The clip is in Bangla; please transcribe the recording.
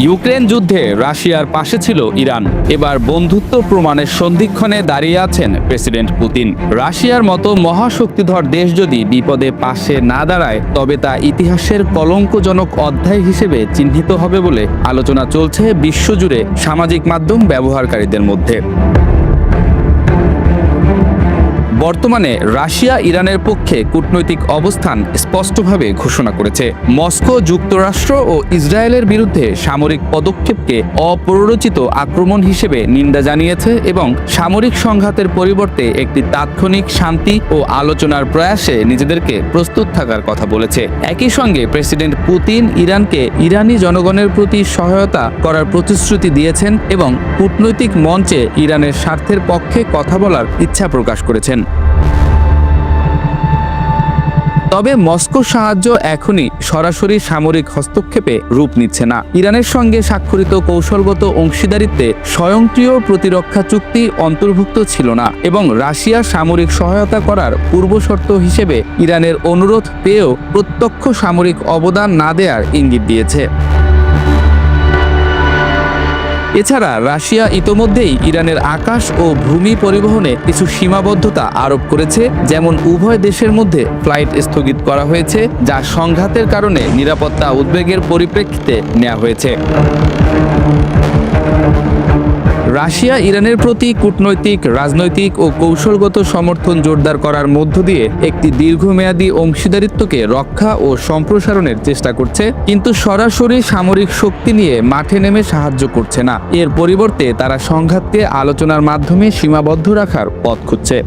ইউক্রেন যুদ্ধে রাশিয়ার পাশে ছিল ইরান। এবার বন্ধুত্ব প্রমাণের সন্ধিক্ষণে দাঁড়িয়ে আছেন প্রেসিডেন্ট পুতিন। রাশিয়ার মতো মহাশক্তিধর দেশ যদি বিপদে পাশে না দাঁড়ায়, তবে তা ইতিহাসের কলঙ্কজনক অধ্যায় হিসেবে চিহ্নিত হবে বলে আলোচনা চলছে বিশ্বজুড়ে সামাজিক মাধ্যম ব্যবহারকারীদের মধ্যে। বর্তমানে রাশিয়া ইরানের পক্ষে কূটনৈতিক অবস্থান স্পষ্টভাবে ঘোষণা করেছে। মস্কো যুক্তরাষ্ট্র ও ইসরায়েলের বিরুদ্ধে সামরিক পদক্ষেপকে অপ্ররোচিত আক্রমণ হিসেবে নিন্দা জানিয়েছে এবং সামরিক সংঘাতের পরিবর্তে একটি তাৎক্ষণিক শান্তি ও আলোচনার প্রয়াসে নিজেদেরকে প্রস্তুত থাকার কথা বলেছে। একই সঙ্গে প্রেসিডেন্ট পুতিন ইরানকে ইরানি জনগণের প্রতি সহায়তা করার প্রতিশ্রুতি দিয়েছেন এবং কূটনৈতিক মঞ্চে ইরানের স্বার্থের পক্ষে কথা বলার ইচ্ছা প্রকাশ করেছেন। তবে মস্কোর সাহায্য এখনই সরাসরি সামরিক হস্তক্ষেপে রূপ নিচ্ছে না। ইরানের সঙ্গে স্বাক্ষরিত কৌশলগত অংশীদারিত্বে স্বয়ংক্রিয় প্রতিরক্ষা চুক্তি অন্তর্ভুক্ত ছিল না এবং রাশিয়া সামরিক সহায়তা করার পূর্বশর্ত হিসেবে ইরানের অনুরোধ পেয়েও প্রত্যক্ষ সামরিক অবদান না দেওয়ার ইঙ্গিত দিয়েছে। এছাড়া রাশিয়া ইতোমধ্যেই ইরানের আকাশ ও ভূমি পরিবহনে কিছু সীমাবদ্ধতা আরোপ করেছে, যেমন উভয় দেশের মধ্যে ফ্লাইট স্থগিত করা হয়েছে, যা সংঘাতের কারণে নিরাপত্তা উদ্বেগের পরিপ্রেক্ষিতে নেওয়া হয়েছে। রাশিয়া ইরানের প্রতি কূটনৈতিক, রাজনৈতিক ও কৌশলগত সমর্থন জোরদার করার মধ্য দিয়ে একটি দীর্ঘমেয়াদী অংশীদারিত্বকে রক্ষা ও সম্প্রসারণের চেষ্টা করছে, কিন্তু সরাসরি সামরিক শক্তি নিয়ে মাঠে নেমে সাহায্য করছে না। এর পরিবর্তে তারা সংঘাতকে আলোচনার মাধ্যমে সীমাবদ্ধ রাখার পথ খুঁজছে।